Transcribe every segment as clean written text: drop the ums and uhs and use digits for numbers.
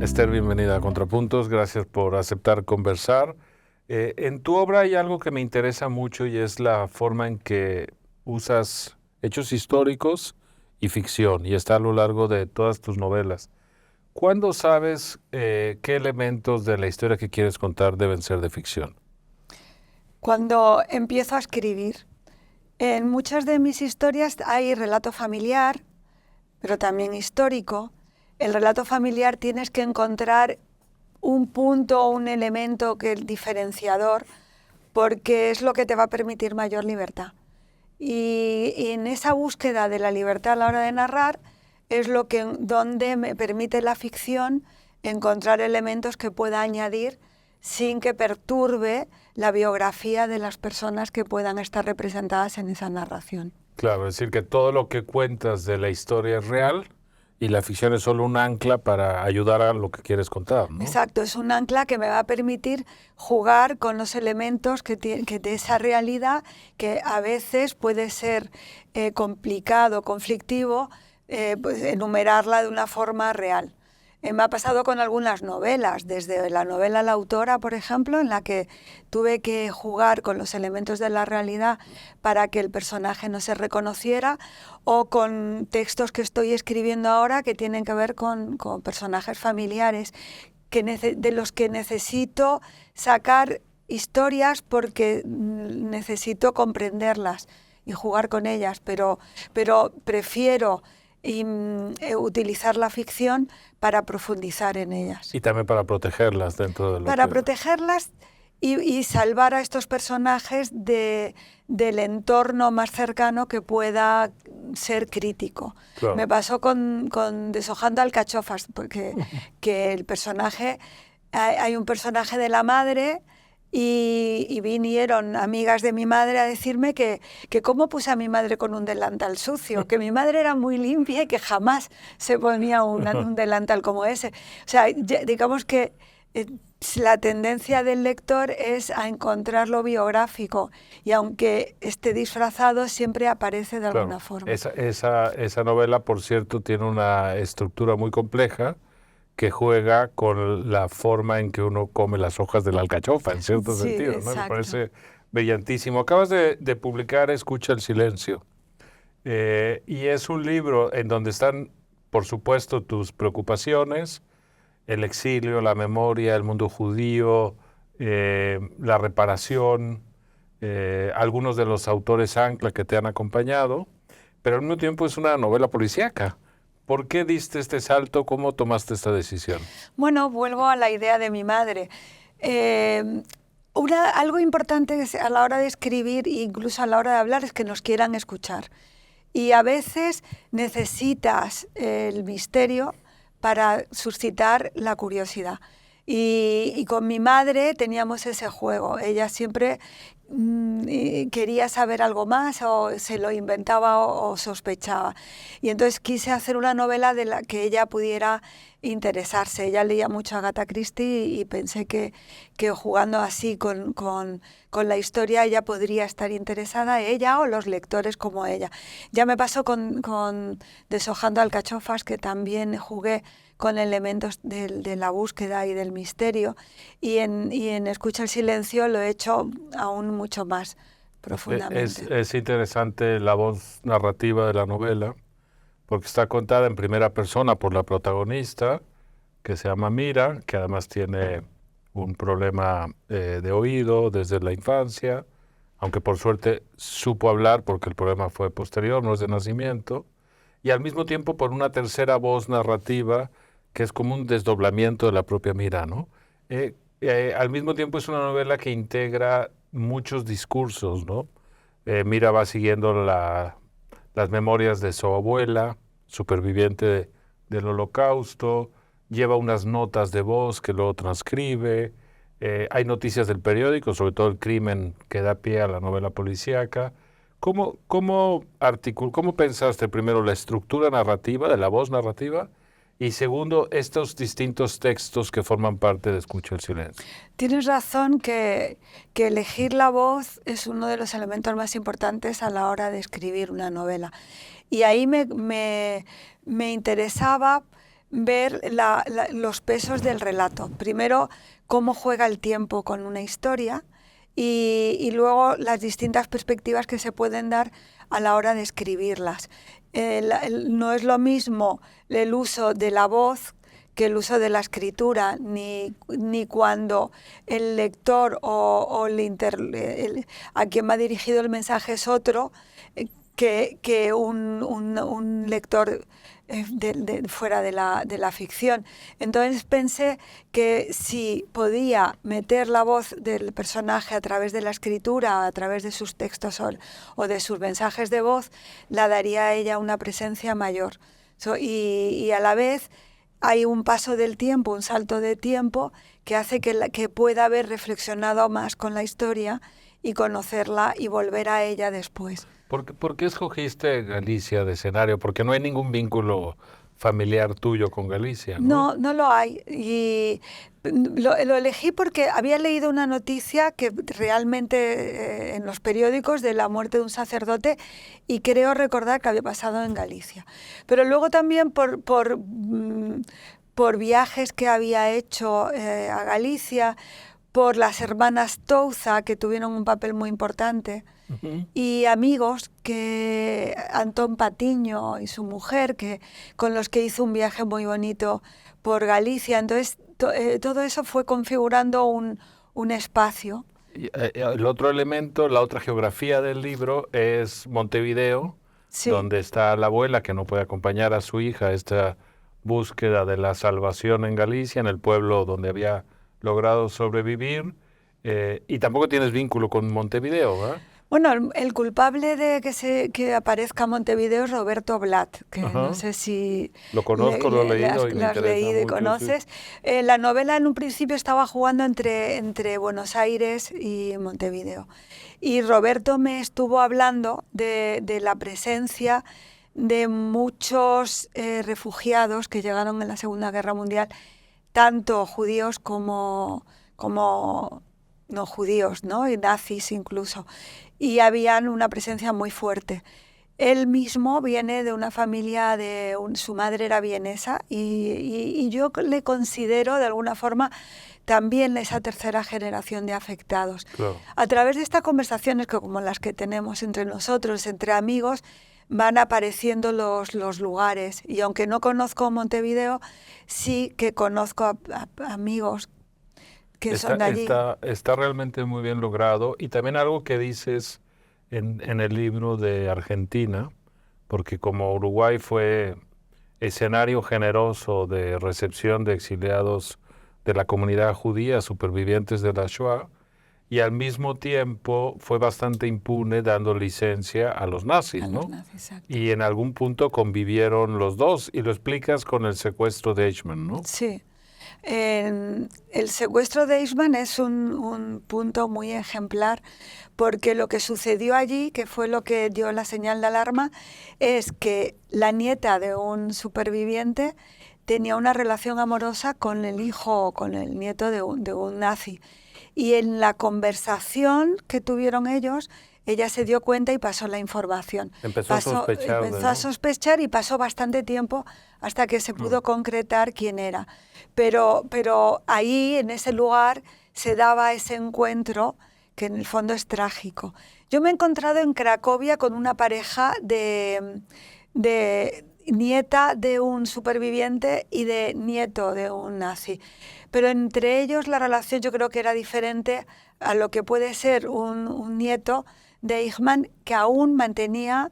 Esther, bienvenida a Contrapuntos. Gracias por aceptar conversar. En tu obra hay algo que me interesa mucho y es la forma en que usas hechos históricos y ficción, y está a lo largo de todas tus novelas. ¿Cuándo sabes qué elementos de la historia que quieres contar deben ser de ficción? Cuando empiezo a escribir. En muchas de mis historias hay relato familiar, pero también histórico. El relato familiar tienes que encontrar un punto, un elemento que es diferenciador, porque es lo que te va a permitir mayor libertad. Y en esa búsqueda de la libertad a la hora de narrar es donde me permite la ficción encontrar elementos que pueda añadir sin que perturbe la biografía de las personas que puedan estar representadas en esa narración. Claro, es decir, que todo lo que cuentas de la historia es real y la ficción es solo un ancla para ayudar a lo que quieres contar, ¿no? Exacto, es un ancla que me va a permitir jugar con los elementos que de esa realidad, que a veces puede ser complicado, conflictivo, pues enumerarla de una forma real. Me ha pasado con algunas novelas, desde la novela La autora, por ejemplo, en la que tuve que jugar con los elementos de la realidad para que el personaje no se reconociera, o con textos que estoy escribiendo ahora que tienen que ver con personajes familiares de los que necesito sacar historias porque necesito comprenderlas y jugar con ellas, pero prefiero utilizar la ficción para profundizar en ellas. Y también para protegerlas dentro de lo Para protegerlas y salvar a estos personajes del entorno más cercano que pueda ser crítico. Claro. Me pasó con Deshojando alcachofas, porque que el personaje, hay un personaje de la madre. Y vinieron amigas de mi madre a decirme que cómo puse a mi madre con un delantal sucio, que mi madre era muy limpia y que jamás se ponía un delantal como ese. O sea, digamos que la tendencia del lector es a encontrar lo biográfico, y aunque esté disfrazado, siempre aparece de alguna forma. Esa novela, por cierto, tiene una estructura muy compleja que juega con la forma en que uno come las hojas de la alcachofa, en cierto sentido, ¿no? Me parece brillantísimo. Acabas de publicar Escucha el silencio, y es un libro en donde están, por supuesto, tus preocupaciones, el exilio, la memoria, el mundo judío, la reparación, algunos de los autores ancla que te han acompañado, pero al mismo tiempo es una novela policíaca. ¿Por qué diste este salto? ¿Cómo tomaste esta decisión? Bueno, vuelvo a la idea de mi madre. Algo importante a la hora de escribir, incluso a la hora de hablar, es que nos quieran escuchar. Y a veces necesitas el misterio para suscitar la curiosidad. Y con mi madre teníamos ese juego. Ella siempre quería saber algo más, o se lo inventaba o sospechaba. Y entonces quise hacer una novela de la que ella pudiera interesarse. Ella leía mucho a Agatha Christie y pensé que jugando así con la historia ella podría estar interesada, ella o los lectores como ella. Ya me pasó con Deshojando alcachofas, que también jugué con elementos de la búsqueda y del misterio, y en Escucha el silencio lo he hecho aún mucho más profundamente. Es interesante la voz narrativa de la novela, porque está contada en primera persona por la protagonista, que se llama Mira, que además tiene un problema de oído desde la infancia, aunque por suerte supo hablar porque el problema fue posterior, no es de nacimiento, y al mismo tiempo por una tercera voz narrativa que es como un desdoblamiento de la propia Mira, ¿no? Al mismo tiempo es una novela que integra muchos discursos, ¿no? Mira va siguiendo las memorias de su abuela, superviviente del Holocausto, lleva unas notas de voz que luego transcribe, hay noticias del periódico, sobre todo el crimen que da pie a la novela policíaca. ¿Cómo pensaste primero la estructura narrativa, de la voz narrativa, Y segundo, estos distintos textos que forman parte de Escucha el silencio. Tienes razón que elegir la voz es uno de los elementos más importantes a la hora de escribir una novela. Y ahí me interesaba ver los pesos del relato. Primero, cómo juega el tiempo con una historia y luego las distintas perspectivas que se pueden dar a la hora de escribirlas. No es lo mismo el uso de la voz que el uso de la escritura, ni cuando el lector o a quien va dirigido el mensaje es otro que un lector fuera de la ficción. Entonces pensé que si podía meter la voz del personaje a través de la escritura, a través de sus textos o de sus mensajes de voz, la daría a ella una presencia mayor. Y a la vez hay un paso del tiempo, un salto de tiempo que hace que pueda haber reflexionado más con la historia y conocerla y volver a ella después. ¿Por qué escogiste Galicia de escenario? Porque no hay ningún vínculo familiar tuyo con Galicia, ¿no? No, no lo hay. Y lo elegí porque había leído una noticia que realmente en los periódicos de la muerte de un sacerdote y creo recordar que había pasado en Galicia. Pero luego también por viajes que había hecho a Galicia, por las hermanas Touza, que tuvieron un papel muy importante, y amigos, que Antón Patiño y su mujer, con los que hizo un viaje muy bonito por Galicia. Entonces, todo eso fue configurando un espacio. El otro elemento, la otra geografía del libro es Montevideo, Sí. donde está la abuela que no puede acompañar a su hija a esta búsqueda de la salvación en Galicia, en el pueblo donde había logrado sobrevivir, y tampoco tienes vínculo con Montevideo, ¿verdad? Bueno, el culpable de que aparezca Montevideo es Roberto Blatt, que no sé si lo conozco, lo he leído y me has interesa leído y mucho, conoces. Sí. La novela en un principio estaba jugando entre Buenos Aires y Montevideo. Y Roberto me estuvo hablando de la presencia de muchos refugiados que llegaron en la Segunda Guerra Mundial, tanto judíos como no judíos, ¿no? Y nazis incluso. Y habían una presencia muy fuerte. Él mismo viene de una familia, su madre era vienesa y yo le considero de alguna forma también esa tercera generación de afectados. Claro. A través de estas conversaciones, que como las que tenemos entre nosotros, entre amigos, van apareciendo los lugares. Y aunque no conozco Montevideo, sí que conozco a amigos que son de allí. Está realmente muy bien logrado. Y también algo que dices en el libro de Argentina, porque como Uruguay fue escenario generoso de recepción de exiliados de la comunidad judía, supervivientes de la Shoah, y al mismo tiempo fue bastante impune dando licencia a los nazis, ¿no? Y en algún punto convivieron los dos, y lo explicas con el secuestro de Eichmann, ¿no? Sí. El secuestro de Eichmann es un punto muy ejemplar, porque lo que sucedió allí, que fue lo que dio la señal de alarma, es que la nieta de un superviviente tenía una relación amorosa con el hijo o con el nieto de un nazi. Y en la conversación que tuvieron ellos, ella se dio cuenta y pasó la información. Empezó a sospechar y pasó bastante tiempo hasta que se pudo concretar quién era. Pero ahí, en ese lugar, se daba ese encuentro que en el fondo es trágico. Yo me he encontrado en Cracovia con una pareja de nieta de un superviviente y de nieto de un nazi. Pero entre ellos la relación yo creo que era diferente a lo que puede ser un nieto de Eichmann, que aún mantenía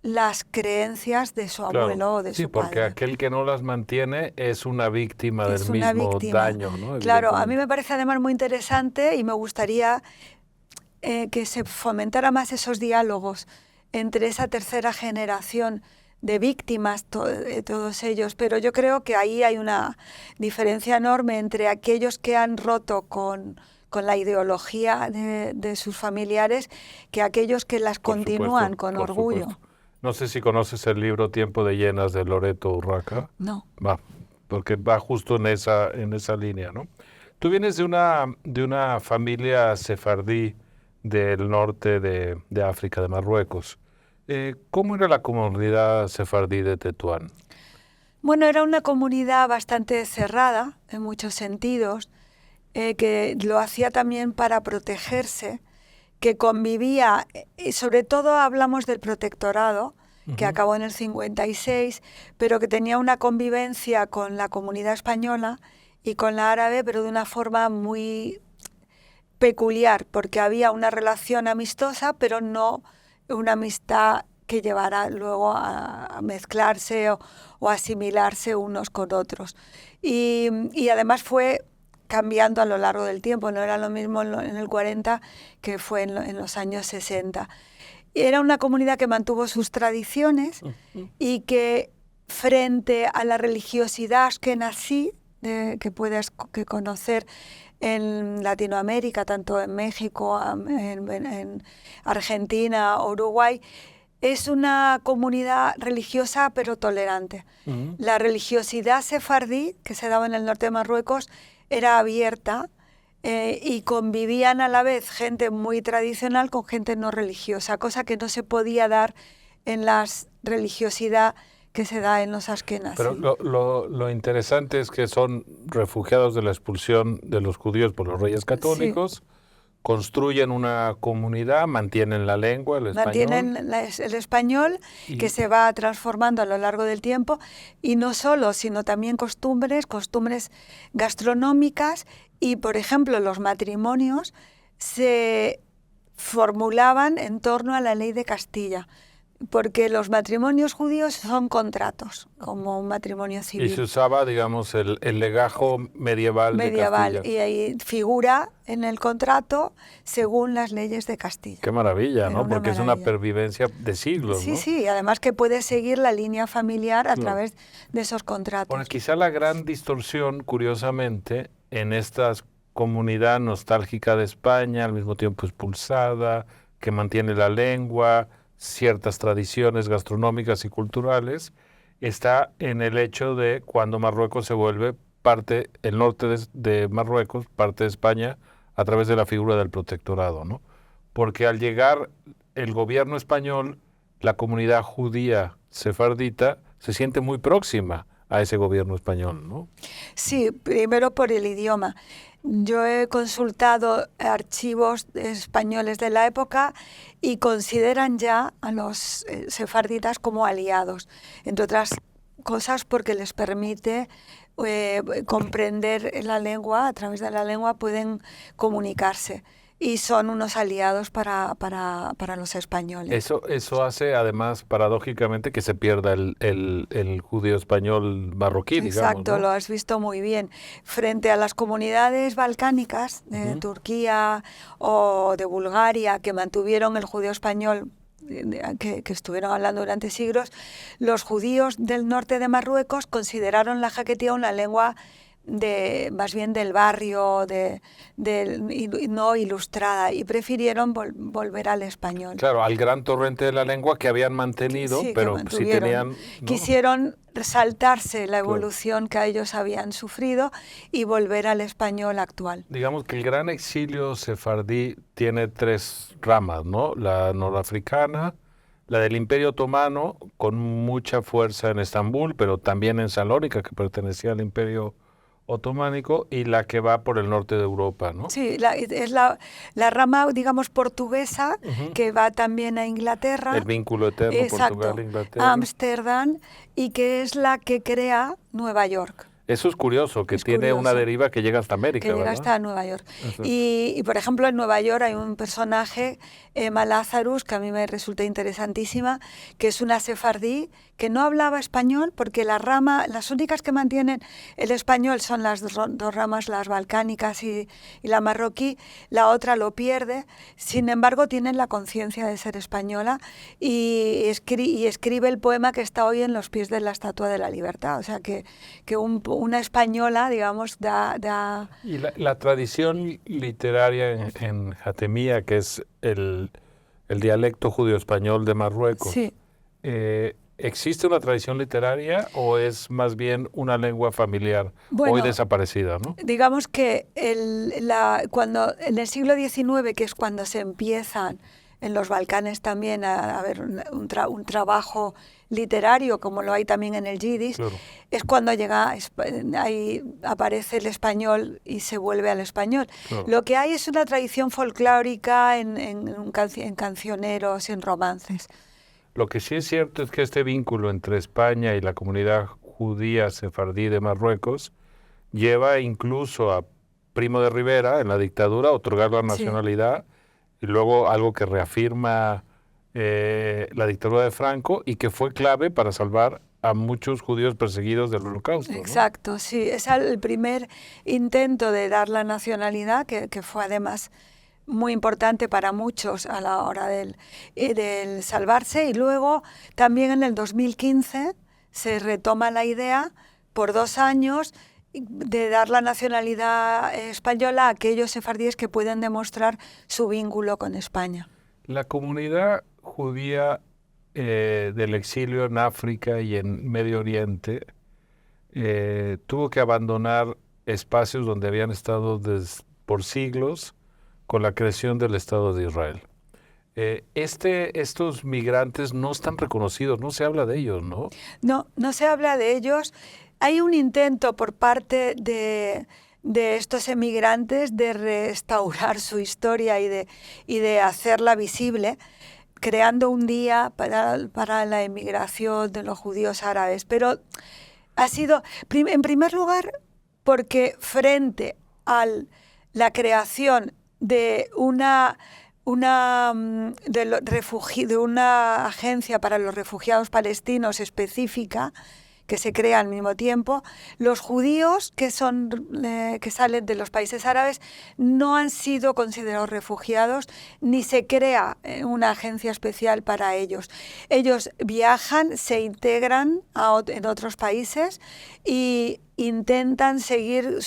las creencias de su abuelo o de su padre. Sí, porque aquel que no las mantiene es una víctima del mismo daño, ¿no? Claro, a mí me parece además muy interesante y me gustaría que se fomentara más esos diálogos entre esa tercera generación de víctimas, todos ellos, pero yo creo que ahí hay una diferencia enorme entre aquellos que han roto con la ideología de sus familiares que aquellos que las continúan con orgullo. No sé si conoces el libro Tiempo de Llenas de Loreto Urraca. No. porque va justo en esa línea, ¿no? Tú vienes de una familia sefardí del norte de África, de Marruecos. ¿Cómo era la comunidad sefardí de Tetuán? Bueno, era una comunidad bastante cerrada en muchos sentidos, que lo hacía también para protegerse, que convivía, y sobre todo hablamos del protectorado, que acabó en el 56, pero que tenía una convivencia con la comunidad española y con la árabe, pero de una forma muy peculiar, porque había una relación amistosa, pero no una amistad que llevara luego a mezclarse o asimilarse unos con otros. Y además fue cambiando a lo largo del tiempo, no era lo mismo en el 40 que fue en los años 60. Era una comunidad que mantuvo sus tradiciones y que frente a la religiosidad askenazí, que puedes conocer en Latinoamérica, tanto en México, en Argentina, Uruguay, es una comunidad religiosa pero tolerante. La religiosidad sefardí, que se daba en el norte de Marruecos, era abierta y convivían a la vez gente muy tradicional con gente no religiosa, cosa que no se podía dar en la religiosidad que se da en los askenazí. Pero lo interesante es que son refugiados de la expulsión de los judíos por los reyes católicos, construyen una comunidad, mantienen la lengua, el español. Mantienen el español, que se va transformando a lo largo del tiempo, y no solo, sino también costumbres gastronómicas, y por ejemplo los matrimonios se formulaban en torno a la ley de Castilla, porque los matrimonios judíos son contratos, como un matrimonio civil. Y se usaba, digamos, el legajo medieval de Castilla. Y ahí figura en el contrato según las leyes de Castilla. Qué maravilla, ¿no? Porque es una pervivencia de siglos, sí, ¿no? Sí, sí, además que puede seguir la línea familiar a través de esos contratos. Bueno, quizá la gran distorsión, curiosamente, en esta comunidad nostálgica de España, al mismo tiempo expulsada, que mantiene la lengua, ciertas tradiciones gastronómicas y culturales, está en el hecho de cuando Marruecos se vuelve parte, el norte de Marruecos, parte de España, a través de la figura del protectorado, ¿no? Porque al llegar el gobierno español, la comunidad judía sefardita se siente muy próxima a ese gobierno español, ¿no? Sí, primero por el idioma. Yo he consultado archivos españoles de la época y consideran ya a los sefarditas como aliados, entre otras cosas porque les permite comprender la lengua, a través de la lengua pueden comunicarse y son unos aliados para los españoles. Eso hace, además, paradójicamente, que se pierda el judío español marroquí, digamos. Exacto, ¿no? Lo has visto muy bien. Frente a las comunidades balcánicas de Turquía o de Bulgaria, que mantuvieron el judío español, que estuvieron hablando durante siglos, los judíos del norte de Marruecos consideraron la jaquetía una lengua más bien del barrio, no ilustrada, y prefirieron volver al español. Claro, al gran torrente de la lengua que habían mantenido, pero sí tenían... ¿no? Quisieron saltarse la evolución que ellos habían sufrido y volver al español actual. Digamos que el gran exilio sefardí tiene tres ramas, ¿no? La norafricana, la del Imperio Otomano, con mucha fuerza en Estambul, pero también en Salónica, que pertenecía al Imperio otománico, y la que va por el norte de Europa, ¿no? Sí, es la rama, digamos, portuguesa, que va también a Inglaterra. El vínculo eterno Portugal-Inglaterra. Ámsterdam, y que es la que crea Nueva York. Eso es curioso, que tiene una deriva que llega hasta América, que llega hasta Nueva York. Y, por ejemplo, en Nueva York hay un personaje, Emma Lazarus, que a mí me resulta interesantísima, que es una sefardí que no hablaba español, porque las únicas que mantienen el español son las dos ramas, las balcánicas y la marroquí, la otra lo pierde, sin embargo tienen la conciencia de ser española y escribe el poema que está hoy en los pies de la Estatua de la Libertad, o sea que una española, digamos, da... Y la tradición literaria en Jatemía, que es el dialecto judío-español de Marruecos, sí. ¿existe una tradición literaria o es más bien una lengua familiar hoy Bueno, desaparecida, ¿no? digamos que cuando en el siglo XIX, que es cuando se empiezan en los Balcanes también a ver un trabajo literario, como lo hay también en el yiddish, Claro. es cuando ahí aparece el español y se vuelve al español. Claro. Lo que hay es una tradición folclórica en cancioneros y en romances. Lo que sí es cierto es que este vínculo entre España y la comunidad judía sefardí de Marruecos lleva incluso a Primo de Rivera en la dictadura a otorgar la Sí. nacionalidad y luego algo que reafirma la dictadura de Franco y que fue clave para salvar a muchos judíos perseguidos del Holocausto, ¿no? Exacto, sí, es el primer intento de dar la nacionalidad, que fue además muy importante para muchos a la hora del salvarse. Y luego también en el 2015 se retoma la idea por 2 años de dar la nacionalidad española a aquellos sefardíes que pueden demostrar su vínculo con España. La comunidad judía del exilio en África y en Medio Oriente tuvo que abandonar espacios donde habían estado por siglos con la creación del Estado de Israel. Estos migrantes no están reconocidos, no se habla de ellos, ¿no? No, no se habla de ellos. Hay un intento por parte de estos emigrantes de restaurar su historia y de hacerla visible, creando un día para la emigración de los judíos árabes. Pero ha sido, en primer lugar, porque frente a la creación de una agencia para los refugiados palestinos específica, que se crea al mismo tiempo, los judíos que salen de los países árabes no han sido considerados refugiados ni se crea una agencia especial para ellos. Ellos viajan, se integran en otros países y intentan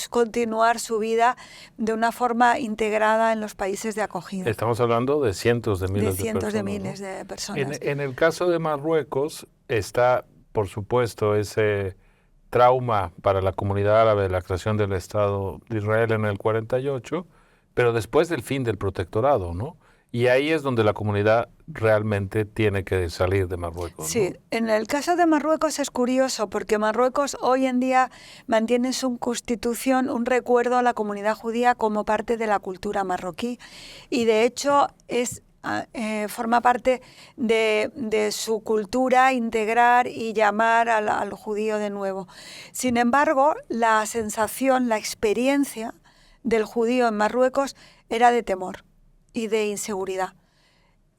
continuar su vida de una forma integrada en los países de acogida. Estamos hablando de cientos de miles de personas. De cientos de miles de personas. En el caso de Marruecos está, por supuesto, ese trauma para la comunidad árabe de la creación del Estado de Israel en el 48, pero después del fin del protectorado, ¿no? Y ahí es donde la comunidad realmente tiene que salir de Marruecos, ¿no? Sí, en el caso de Marruecos es curioso porque Marruecos hoy en día mantiene en su constitución un recuerdo a la comunidad judía como parte de la cultura marroquí y de hecho forma parte de su cultura integrar y llamar al judío de nuevo. Sin embargo, la sensación, la experiencia del judío en Marruecos era de temor y de inseguridad.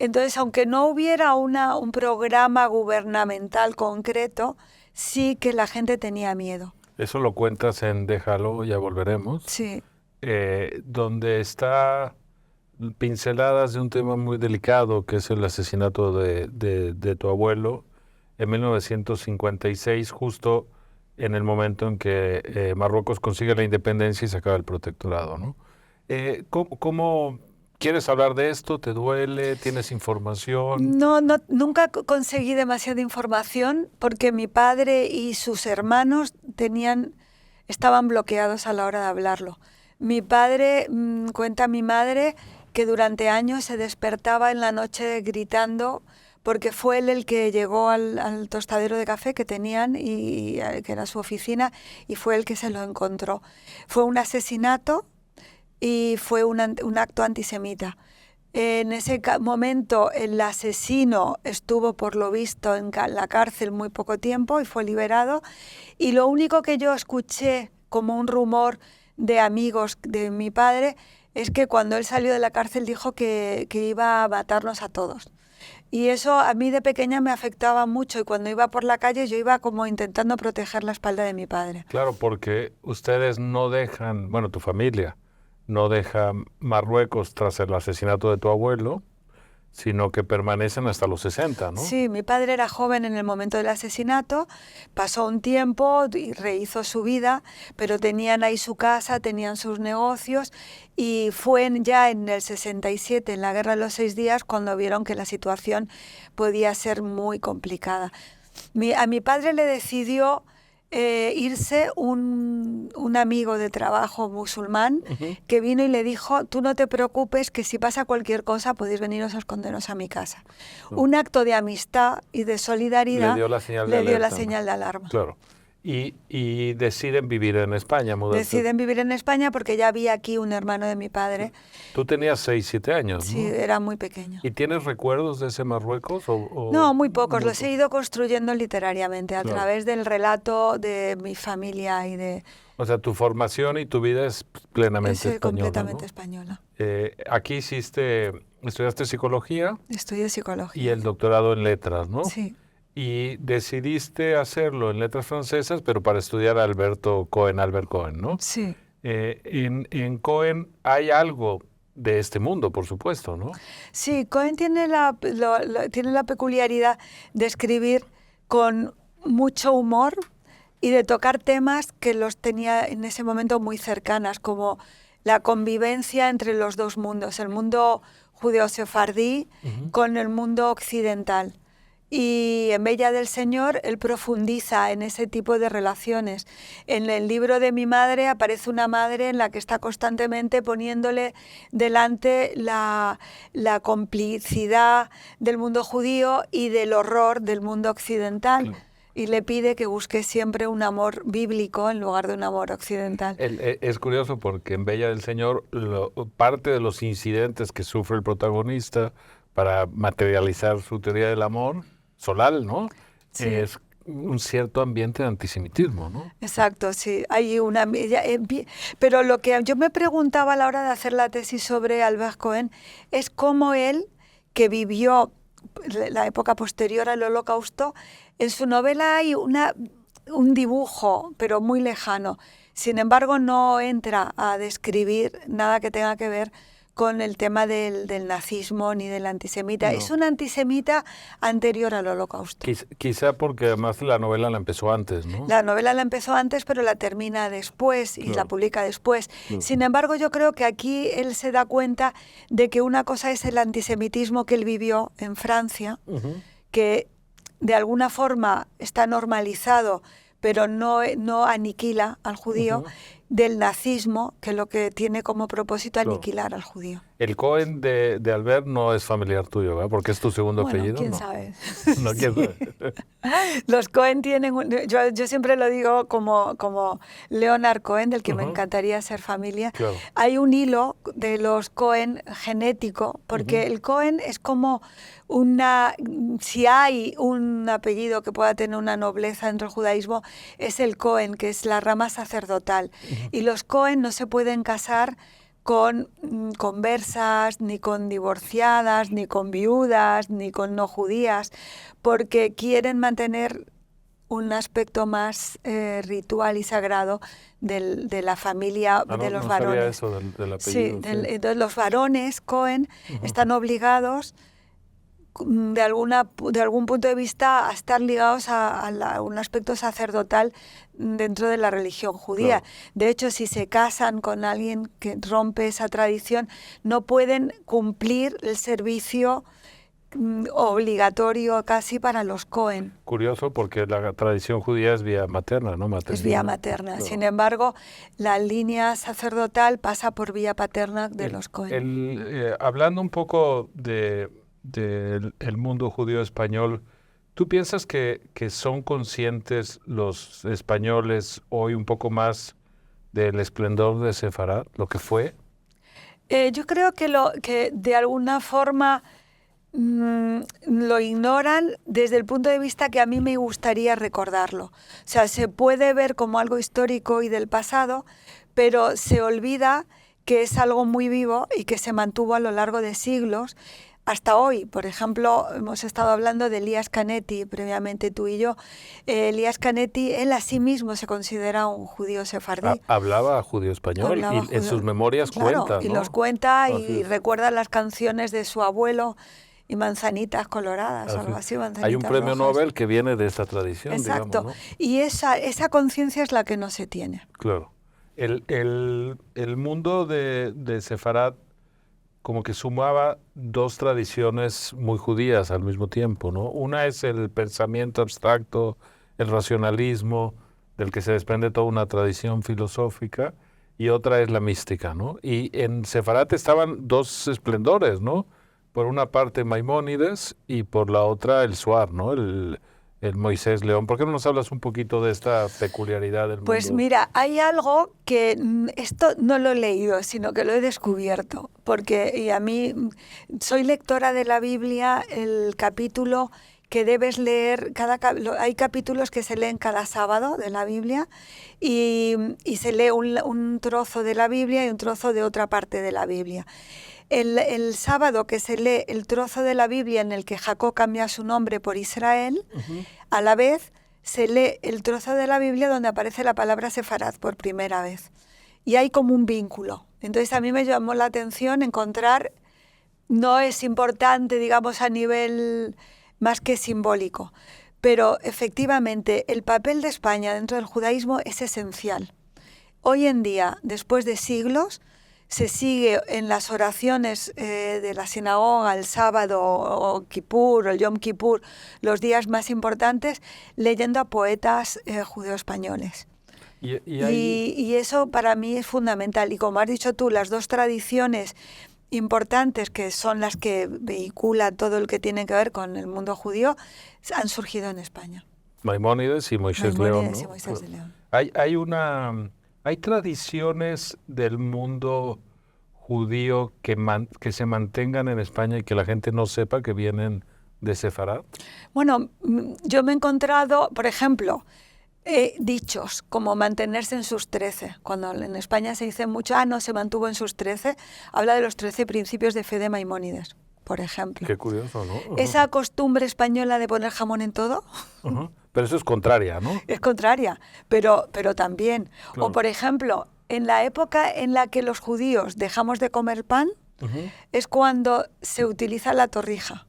Entonces, aunque no hubiera un programa gubernamental concreto, sí que la gente tenía miedo. Eso lo cuentas en Déjalo, ya volveremos. Sí. Donde está pinceladas de un tema muy delicado, que es el asesinato de tu abuelo en 1956, justo en el momento en que Marruecos consigue la independencia y se acaba el protectorado, ¿no? ¿Cómo quieres hablar de esto? ¿Te duele? ¿Tienes información? No, nunca conseguí demasiada información porque mi padre y sus hermanos estaban bloqueados a la hora de hablarlo. Mi padre, cuenta mi madre, que durante años se despertaba en la noche gritando porque fue él el que llegó al tostadero de café que tenían y que era su oficina y fue el que se lo encontró. Fue un asesinato y fue un acto antisemita. En ese momento el asesino estuvo por lo visto en la cárcel muy poco tiempo y fue liberado y lo único que yo escuché como un rumor de amigos de mi padre es que cuando él salió de la cárcel dijo que iba a matarnos a todos. Y eso a mí de pequeña me afectaba mucho y cuando iba por la calle yo iba como intentando proteger la espalda de mi padre. Claro, porque ustedes no dejan, bueno, tu familia no deja Marruecos tras el asesinato de tu abuelo, sino que permanecen hasta los 60, ¿no? Sí, mi padre era joven en el momento del asesinato, pasó un tiempo y rehizo su vida, pero tenían ahí su casa, tenían sus negocios y fue ya en el 67, en la Guerra de los 6 días, cuando vieron que la situación podía ser muy complicada. A mi padre le decidió irse un amigo de trabajo musulmán que vino y le dijo, tú no te preocupes, que si pasa cualquier cosa podéis veniros a esconderos a mi casa. Un acto de amistad y de solidaridad le dio la señal de le dio la alerta, ¿no? señal de alarma. Claro. Y deciden vivir en España, mudarse. Deciden vivir en España porque ya había aquí un hermano de mi padre. Tú tenías 6, 7 años, ¿no? Sí, era muy pequeño. ¿Y tienes recuerdos de ese Marruecos? No, muy pocos. Los he ido construyendo literariamente a través del relato de mi familia y de... O sea, tu formación y tu vida es plenamente española, completamente ¿no? española. Aquí estudiaste psicología. Estudié psicología. Y el doctorado en letras, ¿no? Sí. Y decidiste hacerlo en letras francesas, pero para estudiar a Albert Cohen, ¿no? Sí. En Cohen hay algo de este mundo, por supuesto, ¿no? Sí, Cohen tiene tiene la peculiaridad de escribir con mucho humor y de tocar temas que los tenía en ese momento muy cercanas, como la convivencia entre los dos mundos, el mundo judeo-sefardí con el mundo occidental. Y en Bella del Señor él profundiza en ese tipo de relaciones. En el libro de mi madre aparece una madre en la que está constantemente poniéndole delante la complicidad del mundo judío y del horror del mundo occidental. Claro. Y le pide que busque siempre un amor bíblico en lugar de un amor occidental. Es curioso porque en Bella del Señor parte de los incidentes que sufre el protagonista para materializar su teoría del amor Solal, ¿no? Sí. Es un cierto ambiente de antisemitismo, ¿no? Exacto, sí. Hay pero lo que yo me preguntaba a la hora de hacer la tesis sobre Albert Cohen es cómo él, que vivió la época posterior al Holocausto, en su novela hay un dibujo, pero muy lejano. Sin embargo, no entra a describir nada que tenga que ver con el tema del nazismo ni del antisemita. No. Es un antisemita anterior al Holocausto. Quizá porque además la novela la empezó antes, ¿no? La novela la empezó antes, pero la termina después y la publica después. Sin embargo, yo creo que aquí él se da cuenta de que una cosa es el antisemitismo que él vivió en Francia, que de alguna forma está normalizado, pero no aniquila al judío, del nazismo, que lo que tiene como propósito aniquilar al judío. El Cohen de Albert no es familiar tuyo, ¿verdad? Porque es tu segundo apellido. ¿Quién ¿no? sabe? No, ¿quién sabe? Los Cohen tienen... Yo siempre lo digo como Leonard Cohen, del que me encantaría ser familia. Claro. Hay un hilo de los Cohen genético, porque el Cohen es como si hay un apellido que pueda tener una nobleza dentro del judaísmo, es el Cohen, que es la rama sacerdotal. Y los Cohen no se pueden casar con conversas, ni con divorciadas, ni con viudas, ni con no judías, porque quieren mantener un aspecto más ritual y sagrado de la familia de los varones. Sabía eso del apellido. Sí, entonces los varones Cohen están obligados de algún punto de vista a estar ligados a un aspecto sacerdotal dentro de la religión judía. Claro. De hecho, si se casan con alguien que rompe esa tradición, no pueden cumplir el servicio obligatorio casi para los Cohen. Curioso, porque la tradición judía es vía materna, ¿no? Es vía materna. Claro. Sin embargo, la línea sacerdotal pasa por vía paterna de los Cohen. Hablando un poco del mundo judío español, ¿tú piensas que son conscientes los españoles hoy un poco más del esplendor de Sefarad, lo que fue? Yo creo que de alguna forma lo ignoran desde el punto de vista que a mí me gustaría recordarlo. O sea, se puede ver como algo histórico y del pasado, pero se olvida que es algo muy vivo y que se mantuvo a lo largo de siglos. Hasta hoy, por ejemplo, hemos estado hablando de Elias Canetti, previamente tú y yo. Elias Canetti, él a sí mismo se considera un judío sefardí. Hablaba judío español y en sus memorias cuenta, ¿no? Y los cuenta y recuerda las canciones de su abuelo y manzanitas coloradas, o algo así, manzanitas Hay un premio rojas. Nobel que viene de esta tradición, exacto. Digamos, ¿no? Y esa conciencia es la que no se tiene. Claro. El mundo de Sefarad como que sumaba dos tradiciones muy judías al mismo tiempo, ¿no? Una es el pensamiento abstracto, el racionalismo, del que se desprende toda una tradición filosófica, y otra es la mística, ¿no? Y en Sefarat estaban dos esplendores, ¿no? Por una parte Maimónides y por la otra el Zohar, ¿no? El Moisés León. ¿Por qué no nos hablas un poquito de esta peculiaridad del Pues mundo? mira, hay algo que esto no lo he leído, sino que lo he descubierto, porque y a mí soy lectora de la Biblia, el capítulo que debes leer, hay capítulos que se leen cada sábado de la Biblia y se lee un trozo de la Biblia y un trozo de otra parte de la Biblia. El sábado que se lee el trozo de la Biblia en el que Jacob cambia su nombre por Israel, a la vez se lee el trozo de la Biblia donde aparece la palabra Sefarat por primera vez. Y hay como un vínculo. Entonces a mí me llamó la atención encontrar, no es importante, digamos, a nivel más que simbólico, pero efectivamente el papel de España dentro del judaísmo es esencial. Hoy en día, después de siglos, se sigue en las oraciones de la sinagoga el sábado o Kippur o el Yom Kippur, los días más importantes, leyendo a poetas judeo-españoles. Y eso para mí es fundamental. Y como has dicho tú, las dos tradiciones importantes que son las que vehicula todo el que tiene que ver con el mundo judío han surgido en España. Maimónides y Moisés León, ¿no? Y Moisés de León. Hay tradiciones del mundo judío que se mantengan en España y que la gente no sepa que vienen de Sefarat. Bueno, yo me he encontrado, por ejemplo, dichos como mantenerse en sus 13. Cuando en España se dice mucho, no, se mantuvo en sus 13, habla de los 13 principios de fe de Maimónides, por ejemplo. Qué curioso, ¿no? Uh-huh. Esa costumbre española de poner jamón en todo. Uh-huh. Pero eso es contraria, ¿no? Es contraria, pero también. Claro. O, por ejemplo, en la época en la que los judíos dejamos de comer pan, es cuando se utiliza la torrija.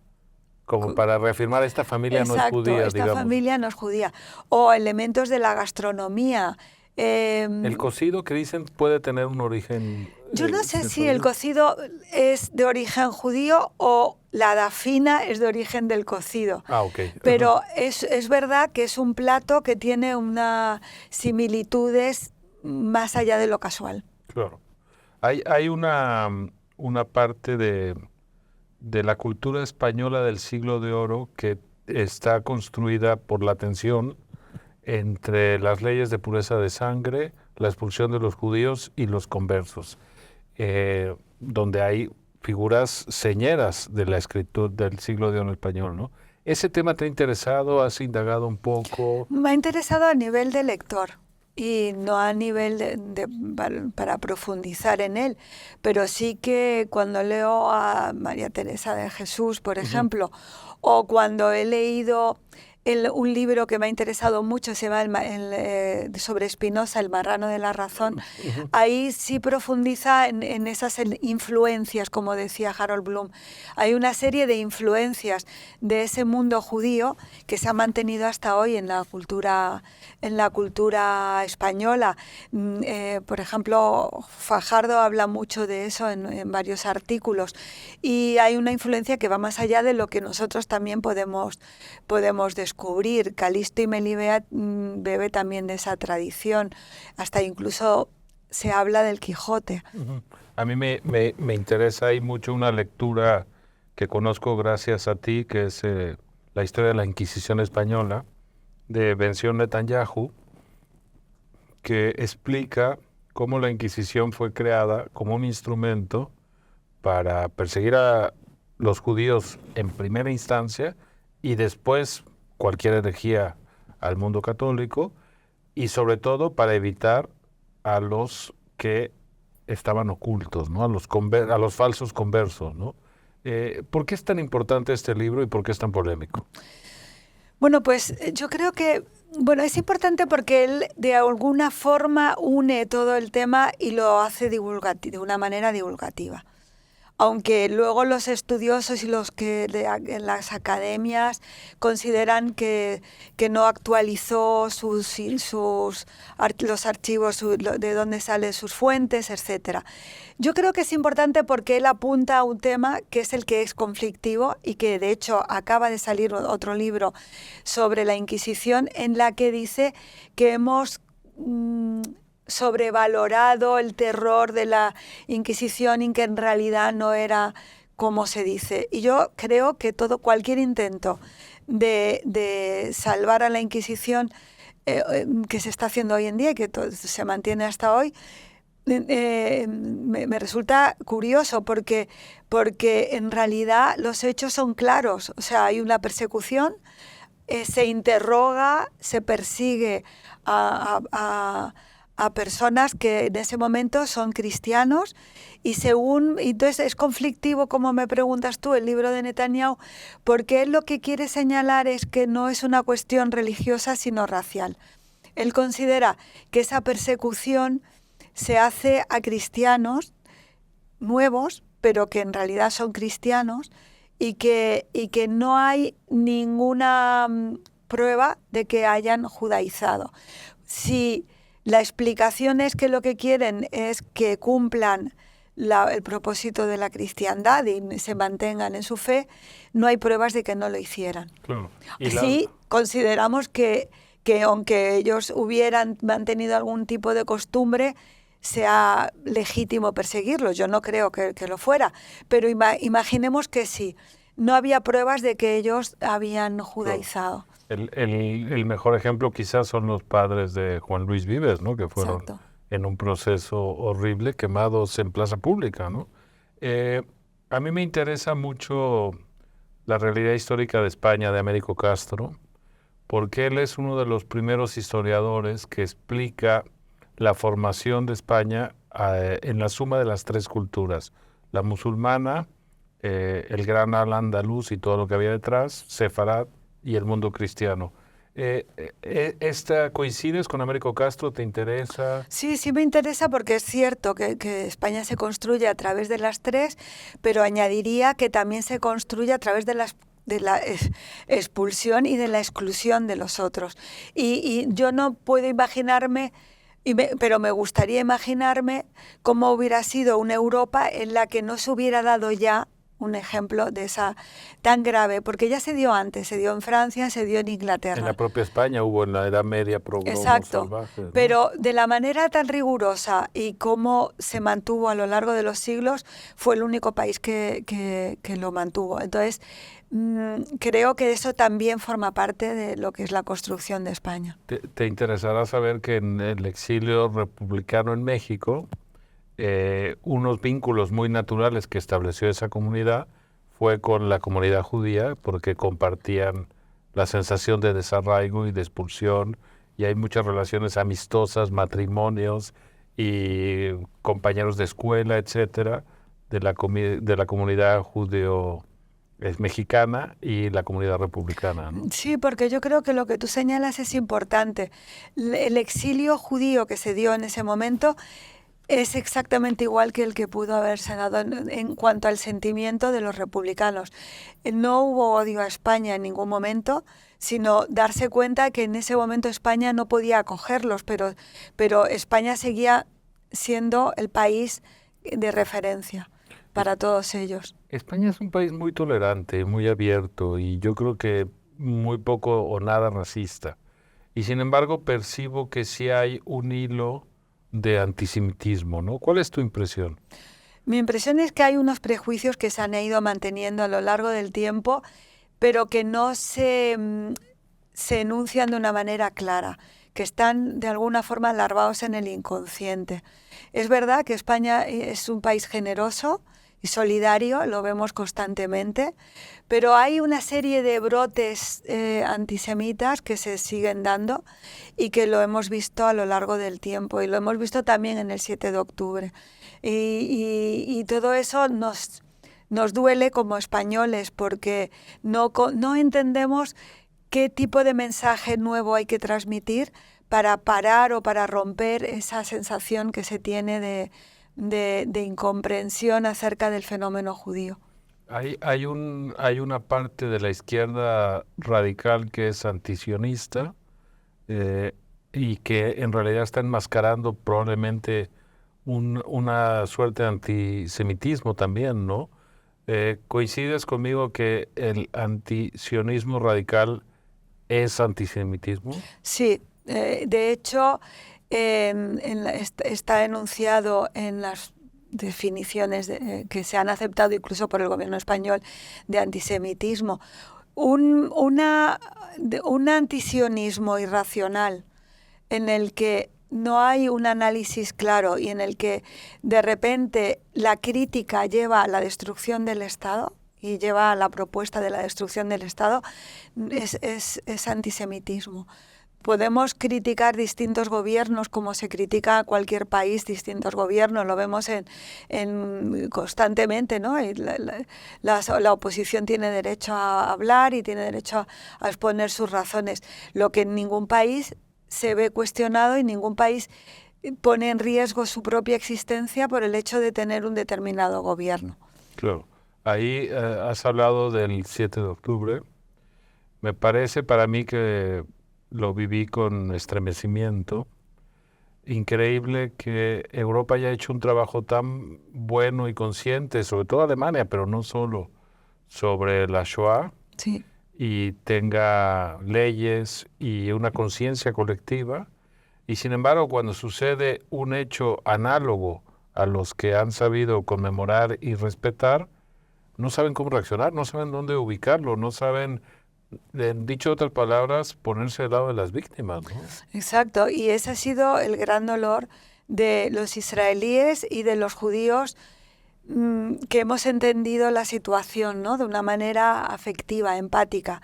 Como para reafirmar esta familia no es judía, esta digamos. familia no es judía. O elementos de la gastronomía. El cocido que dicen puede tener un origen... Yo no sé si el cocido es de origen judío o la dafina es de origen del cocido. Ah, ok. Pero es verdad que es un plato que tiene unas similitudes más allá de lo casual. Claro. Hay una parte de la cultura española del siglo de oro que está construida por la tensión entre las leyes de pureza de sangre, la expulsión de los judíos y los conversos, donde hay figuras señeras de la escritura del siglo de oro español, ¿no? ¿Ese tema te ha interesado? ¿Has indagado un poco? Me ha interesado a nivel de lector y no a nivel para profundizar en él, pero sí que cuando leo a María Teresa de Jesús, por ejemplo, o cuando he leído un libro que me ha interesado mucho, se llama sobre Spinoza, El marrano de la razón, ahí sí profundiza en esas influencias, como decía Harold Bloom. Hay una serie de influencias de ese mundo judío que se ha mantenido hasta hoy en la cultura española. Por ejemplo, Fajardo habla mucho de eso en varios artículos y hay una influencia que va más allá de lo que nosotros también podemos descubrir. Calisto y Melibea bebe también de esa tradición, hasta incluso se habla del Quijote. A mí me interesa ahí mucho una lectura que conozco gracias a ti, que es la historia de la Inquisición española, de Bención Netanyahu, que explica cómo la Inquisición fue creada como un instrumento para perseguir a los judíos en primera instancia y después cualquier herejía al mundo católico, y sobre todo para evitar a los que estaban ocultos, ¿no? A los falsos conversos, ¿no? ¿Por qué es tan importante este libro y por qué es tan polémico? Bueno, pues yo creo que es importante porque él de alguna forma une todo el tema y lo hace de una manera divulgativa. aunque luego los estudiosos y los que en las academias consideran que no actualizó los archivos, de dónde salen sus fuentes, etcétera. Yo creo que es importante porque él apunta a un tema que es el que es conflictivo y que de hecho acaba de salir otro libro sobre la Inquisición, en la que dice que hemos sobrevalorado el terror de la Inquisición y que en realidad no era como se dice. Y yo creo que cualquier intento de salvar a la Inquisición que se está haciendo hoy en día y que se mantiene hasta hoy, me resulta curioso porque en realidad los hechos son claros. O sea, hay una persecución, se interroga, se persigue a personas que en ese momento son cristianos y entonces es conflictivo, como me preguntas tú, el libro de Netanyahu, porque él lo que quiere señalar es que no es una cuestión religiosa sino racial. Él considera que esa persecución se hace a cristianos nuevos, pero que en realidad son cristianos, y que no hay ninguna prueba de que hayan judaizado. Si la explicación es que lo que quieren es que cumplan el propósito de la cristiandad y se mantengan en su fe, no hay pruebas de que no lo hicieran. Claro. Sí, consideramos que aunque ellos hubieran mantenido algún tipo de costumbre, sea legítimo perseguirlos. Yo no creo que lo fuera, pero imaginemos que sí. No había pruebas de que ellos habían judaizado. El mejor ejemplo quizás son los padres de Juan Luis Vives, ¿no? Que fueron Exacto. en un proceso horrible quemados en plaza pública, ¿no? A mí me interesa mucho la realidad histórica de España, de Américo Castro, porque él es uno de los primeros historiadores que explica la formación de España en la suma de las tres culturas, la musulmana, el gran al-andaluz y todo lo que había detrás, sefarad y el mundo cristiano. ¿Coincides con Américo Castro? ¿Te interesa? Sí, sí me interesa porque es cierto que España se construye a través de las tres, pero añadiría que también se construye a través de la expulsión y de la exclusión de los otros. Y yo no puedo imaginarme, pero me gustaría imaginarme cómo hubiera sido una Europa en la que no se hubiera dado ya un ejemplo de esa tan grave, porque ya se dio antes, se dio en Francia, se dio en Inglaterra. En la propia España hubo en la Edad Media pogromos salvajes, ¿no? Pero de la manera tan rigurosa y cómo se mantuvo a lo largo de los siglos, fue el único país que lo mantuvo. Entonces, creo que eso también forma parte de lo que es la construcción de España. Te interesará saber que en el exilio republicano en México, unos vínculos muy naturales que estableció esa comunidad fue con la comunidad judía, porque compartían la sensación de desarraigo y de expulsión, y hay muchas relaciones amistosas, matrimonios y compañeros de escuela, etcétera, de la comunidad judeo mexicana y la comunidad republicana, ¿no? Sí, porque yo creo que lo que tú señalas es importante. El exilio judío que se dio en ese momento es exactamente igual que el que pudo haberse dado en cuanto al sentimiento de los republicanos. No hubo odio a España en ningún momento, sino darse cuenta que en ese momento España no podía acogerlos, pero España seguía siendo el país de referencia para todos ellos. España es un país muy tolerante, muy abierto y yo creo que muy poco o nada racista. Y sin embargo percibo que sí hay un hilo de antisemitismo, ¿no? ¿Cuál es tu impresión? Mi impresión es que hay unos prejuicios que se han ido manteniendo a lo largo del tiempo, pero que no se enuncian de una manera clara, que están de alguna forma larvados en el inconsciente. Es verdad que España es un país generoso y solidario, lo vemos constantemente, pero hay una serie de brotes antisemitas que se siguen dando y que lo hemos visto a lo largo del tiempo y lo hemos visto también en el 7 de octubre. Y todo eso nos duele como españoles porque no entendemos qué tipo de mensaje nuevo hay que transmitir para parar o para romper esa sensación que se tiene de incomprensión acerca del fenómeno judío. Hay una parte de la izquierda radical que es antisionista y que en realidad está enmascarando probablemente una suerte de antisemitismo también, ¿no? ¿Coincides conmigo que el antisionismo radical es antisemitismo? Sí, de hecho, está enunciado en las definiciones que se han aceptado incluso por el gobierno español de antisemitismo. Un antisionismo irracional en el que no hay un análisis claro y en el que de repente la crítica lleva a la destrucción del Estado y lleva a la propuesta de la destrucción del Estado, es antisemitismo. Podemos criticar distintos gobiernos como se critica a cualquier país, distintos gobiernos, lo vemos constantemente, ¿no? Y la oposición tiene derecho a hablar y tiene derecho a exponer sus razones. Lo que en ningún país se ve cuestionado y ningún país pone en riesgo su propia existencia por el hecho de tener un determinado gobierno. Claro. Ahí has hablado del 7 de octubre. Me parece para mí que lo viví con estremecimiento. Increíble que Europa haya hecho un trabajo tan bueno y consciente, sobre todo Alemania, pero no solo, sobre la Shoah, Sí. y tenga leyes y una conciencia colectiva. Y sin embargo, cuando sucede un hecho análogo a los que han sabido conmemorar y respetar, no saben cómo reaccionar, no saben dónde ubicarlo, no saben, dicho de otras palabras, ponerse al lado de las víctimas, ¿no? Exacto, y ese ha sido el gran dolor de los israelíes y de los judíos, que hemos entendido la situación, ¿no? De una manera afectiva, empática.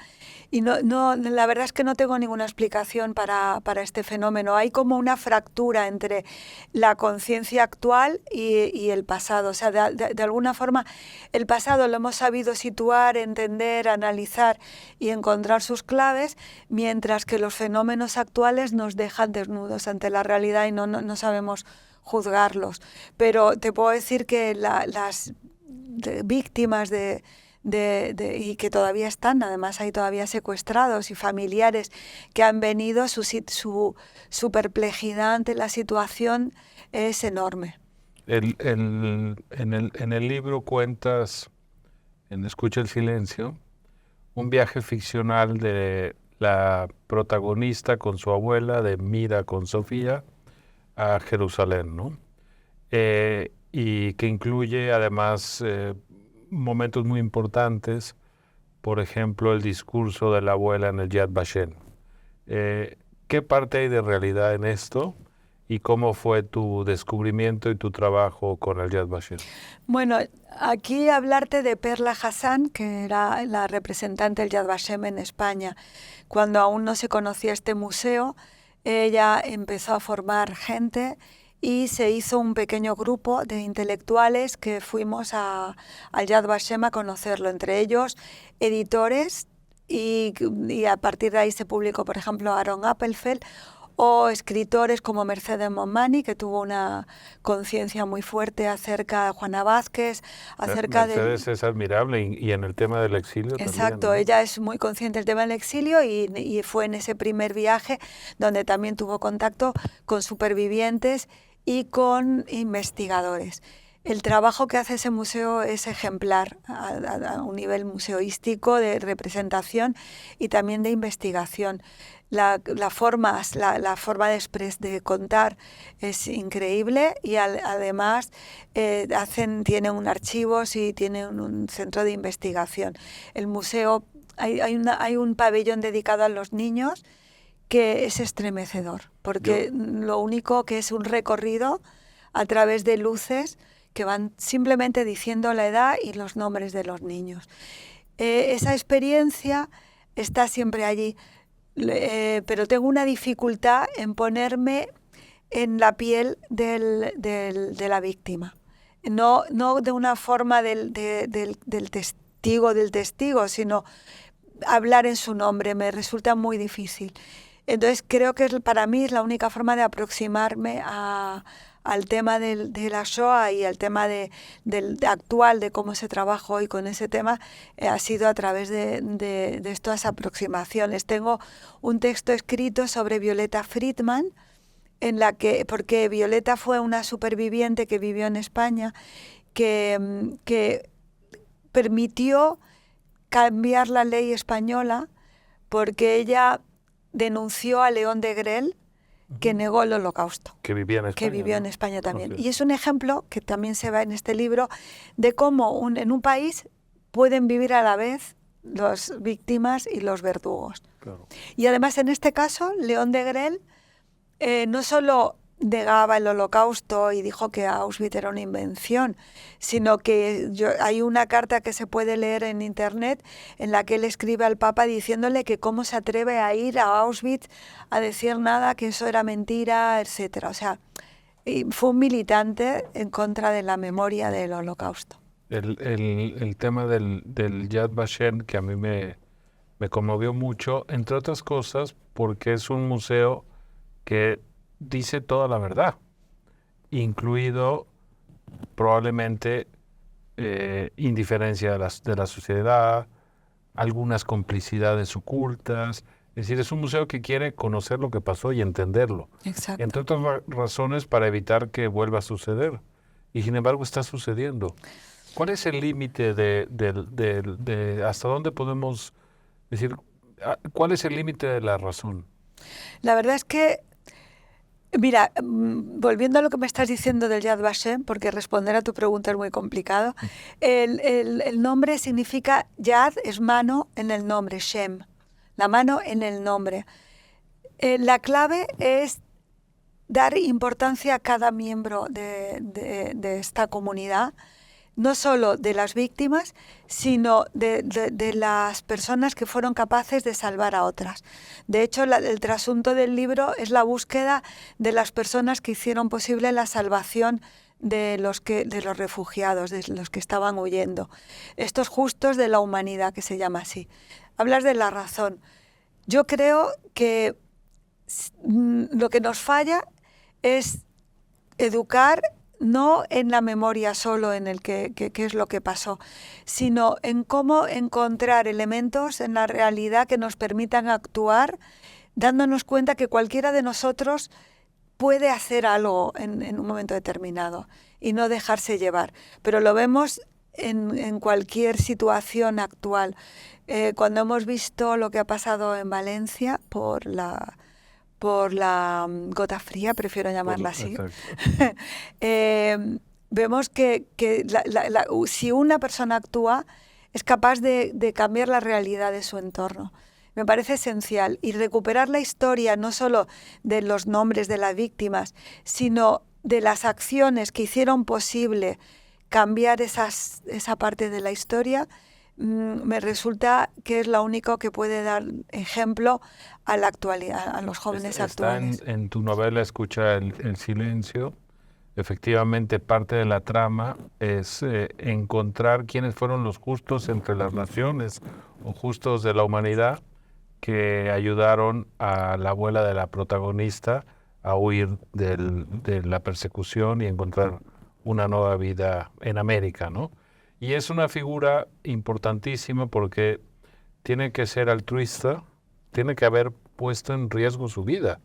Y la verdad es que no tengo ninguna explicación para este fenómeno. Hay como una fractura entre la conciencia actual y el pasado. O sea, de alguna forma, el pasado lo hemos sabido situar, entender, analizar y encontrar sus claves, mientras que los fenómenos actuales nos dejan desnudos ante la realidad y no sabemos juzgarlos. Pero te puedo decir que las víctimas y que todavía están, además hay todavía secuestrados y familiares que han venido, su perplejidad ante la situación es enorme. En el libro cuentas, en Escucha el silencio, un viaje ficcional de la protagonista con su abuela, de Mira con Sofía, a Jerusalén, ¿no? Y que incluye además momentos muy importantes, por ejemplo, el discurso de la abuela en el Yad Vashem. ¿Qué parte hay de realidad en esto y cómo fue tu descubrimiento y tu trabajo con el Yad Vashem? Bueno, aquí hablarte de Perla Hassan, que era la representante del Yad Vashem en España. Cuando aún no se conocía este museo, ella empezó a formar gente y se hizo un pequeño grupo de intelectuales que fuimos al Yad Vashem a conocerlo, entre ellos editores, y a partir de ahí se publicó, por ejemplo, Aaron Appelfeld, o escritores como Mercedes Monmany, que tuvo una conciencia muy fuerte acerca de Juana Vázquez, acerca Mercedes es admirable y en el tema del exilio Exacto, también, ¿no? ella es muy consciente del tema del exilio y fue en ese primer viaje donde también tuvo contacto con supervivientes y con investigadores. El trabajo que hace ese museo es ejemplar a un nivel museístico, de representación y también de investigación. La forma de contar es increíble y además tienen un archivo y tienen un centro de investigación. El museo, hay un pabellón dedicado a los niños que es estremecedor, porque lo único que es un recorrido a través de luces que van simplemente diciendo la edad y los nombres de los niños. Esa experiencia está siempre allí, pero tengo una dificultad en ponerme en la piel de la víctima. No de una forma del testigo, sino hablar en su nombre me resulta muy difícil. Entonces creo que para mí es la única forma de aproximarme a al tema de la Shoah y al tema actual de cómo se trabaja hoy con ese tema, ha sido a través de estas aproximaciones. Tengo un texto escrito sobre Violeta Friedman, porque Violeta fue una superviviente que vivió en España, que permitió cambiar la ley española porque ella denunció a León de Grell, que negó el Holocausto. Que vivía en España. Que vivió en España también. Okay. Y es un ejemplo que también se ve en este libro de cómo en un país pueden vivir a la vez las víctimas y los verdugos. Claro. Y además en este caso, León de Grell no solo negaba el Holocausto y dijo que Auschwitz era una invención, sino que hay una carta que se puede leer en internet en la que él escribe al Papa diciéndole que cómo se atreve a ir a Auschwitz a decir nada, que eso era mentira, etcétera. O sea, fue un militante en contra de la memoria del Holocausto. El tema del Yad Vashem, que a mí me conmovió mucho, entre otras cosas, porque es un museo que dice toda la verdad, incluido probablemente indiferencia de la sociedad, algunas complicidades ocultas. Es decir, es un museo que quiere conocer lo que pasó y entenderlo. Exacto. Entre otras razones para evitar que vuelva a suceder. Y sin embargo está sucediendo. ¿Cuál es el límite de hasta dónde podemos decir, cuál es el límite de la razón? La verdad es que, mira, volviendo a lo que me estás diciendo del Yad Vashem, porque responder a tu pregunta es muy complicado, el nombre significa, Yad es mano en el nombre, Shem, la mano en el nombre. La clave es dar importancia a cada miembro de esta comunidad, no solo de las víctimas, sino de las personas que fueron capaces de salvar a otras. De hecho, el trasunto del libro es la búsqueda de las personas que hicieron posible la salvación de los refugiados, de los que estaban huyendo. Estos justos de la humanidad, que se llama así. Hablas de la razón. Yo creo que lo que nos falla es educar no en la memoria solo, en el qué es lo que pasó, sino en cómo encontrar elementos en la realidad que nos permitan actuar, dándonos cuenta que cualquiera de nosotros puede hacer algo en un momento determinado y no dejarse llevar. Pero lo vemos en cualquier situación actual. Cuando hemos visto lo que ha pasado en Valencia por la gota fría, prefiero llamarla así, vemos que si una persona actúa, es capaz de cambiar la realidad de su entorno. Me parece esencial. Y recuperar la historia no solo de los nombres de las víctimas, sino de las acciones que hicieron posible cambiar esa parte de la historia, me resulta que es la única que puede dar ejemplo a la actualidad, a los jóvenes actuales. Está en tu novela Escucha el silencio. Efectivamente, parte de la trama es encontrar quiénes fueron los justos entre las naciones o justos de la humanidad que ayudaron a la abuela de la protagonista a huir de la persecución y encontrar una nueva vida en América, ¿no? Y es una figura importantísima porque tiene que ser altruista, tiene que haber puesto en riesgo su vida,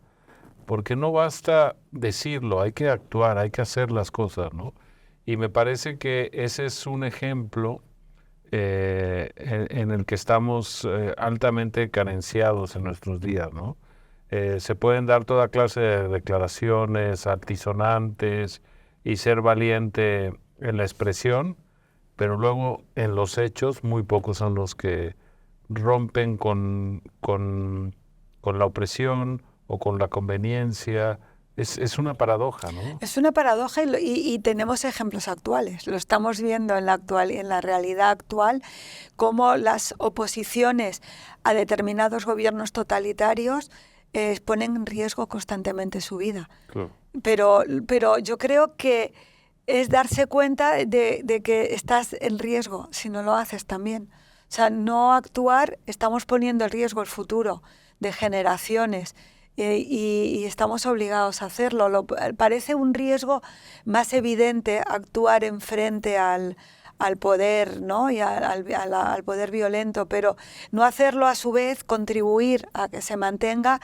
porque no basta decirlo, hay que actuar, hay que hacer las cosas, ¿no? Y me parece que ese es un ejemplo en el que estamos altamente carenciados en nuestros días, ¿no? Se pueden dar toda clase de declaraciones altisonantes y ser valiente en la expresión, pero luego en los hechos muy pocos son los que rompen con la opresión o con la conveniencia. Es una paradoja, ¿no? Es una paradoja y tenemos ejemplos actuales. Lo estamos viendo en la realidad actual, cómo las oposiciones a determinados gobiernos totalitarios ponen en riesgo constantemente su vida. Claro. Pero yo creo que es darse cuenta de que estás en riesgo si no lo haces también. O sea, no actuar, estamos poniendo en riesgo el futuro de generaciones y estamos obligados a hacerlo. Parece un riesgo más evidente actuar en frente al poder, ¿no? Y al poder violento, pero no hacerlo a su vez, contribuir a que se mantenga,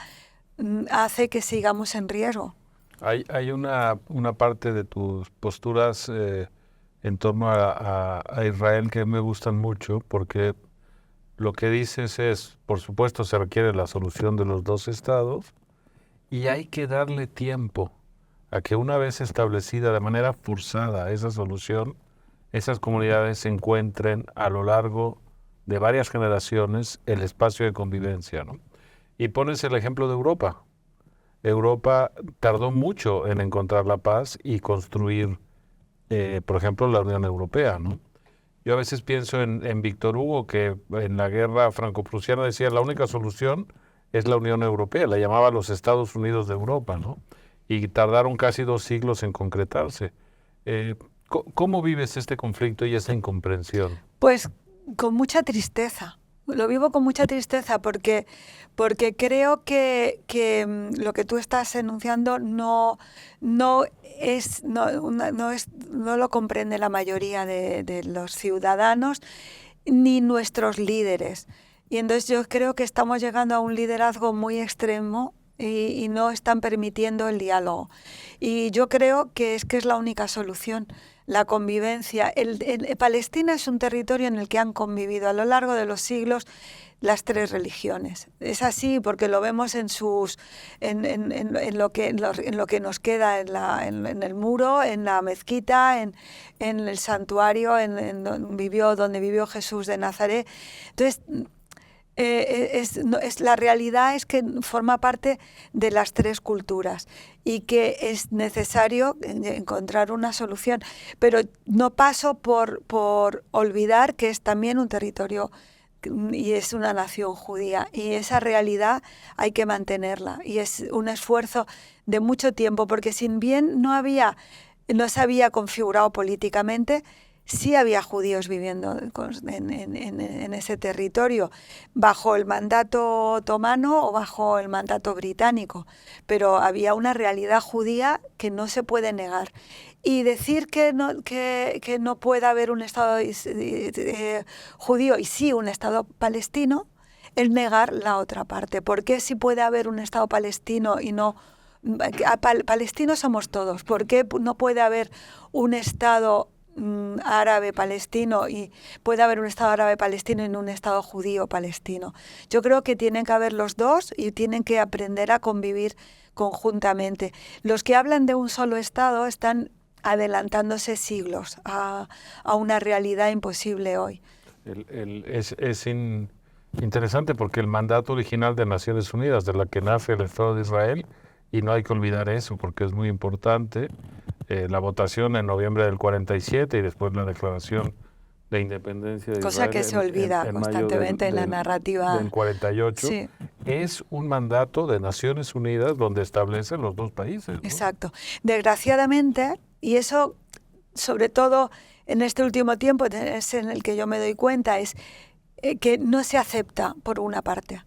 hace que sigamos en riesgo. Hay una parte de tus posturas en torno a Israel que me gustan mucho, porque lo que dices es, por supuesto, se requiere la solución de los dos estados y hay que darle tiempo a que una vez establecida de manera forzada esa solución, esas comunidades encuentren a lo largo de varias generaciones el espacio de convivencia, ¿no? Y pones el ejemplo de Europa. Europa tardó mucho en encontrar la paz y construir, por ejemplo, la Unión Europea, ¿no? Yo a veces pienso en Víctor Hugo, que en la guerra franco-prusiana decía la única solución es la Unión Europea, la llamaba los Estados Unidos de Europa, ¿no? Y tardaron casi 2 siglos en concretarse. ¿Cómo vives este conflicto y esa incomprensión? Pues con mucha tristeza. Lo vivo con mucha tristeza porque creo que lo que tú estás enunciando no lo comprende la mayoría de los ciudadanos ni nuestros líderes. Y entonces yo creo que estamos llegando a un liderazgo muy extremo y no están permitiendo el diálogo. Y yo creo que es la única solución. La convivencia. Palestina es un territorio en el que han convivido a lo largo de los siglos las 3 religiones. Es así porque lo vemos en lo que nos queda en el muro, en la mezquita, en el santuario, donde vivió Jesús de Nazaret. Entonces, la realidad es que forma parte de las 3 culturas y que es necesario encontrar una solución, pero no paso por olvidar que es también un territorio y es una nación judía, y esa realidad hay que mantenerla, y es un esfuerzo de mucho tiempo, porque sin bien no se había configurado políticamente, sí había judíos viviendo en ese territorio, bajo el mandato otomano o bajo el mandato británico, pero había una realidad judía que no se puede negar. Y decir que no puede haber un Estado judío y sí un Estado palestino es negar la otra parte. ¿Por qué si puede haber un Estado palestino y no... Palestinos somos todos. ¿Por qué no puede haber un Estado árabe palestino y puede haber un Estado árabe palestino y un Estado judío palestino? Yo creo que tienen que haber los dos y tienen que aprender a convivir conjuntamente. Los que hablan de un solo Estado están adelantándose siglos a una realidad imposible hoy. Es interesante porque el mandato original de Naciones Unidas, de la que nace el Estado de Israel, y no hay que olvidar eso porque es muy importante, la votación en noviembre del 47 y después la declaración de independencia de Cosa Israel que se olvida constantemente en la narrativa del 48, sí. Es un mandato de Naciones Unidas donde establecen los 2 países, ¿no? Exacto. Desgraciadamente, y eso sobre todo en este último tiempo es en el que yo me doy cuenta, es que no se acepta por una parte.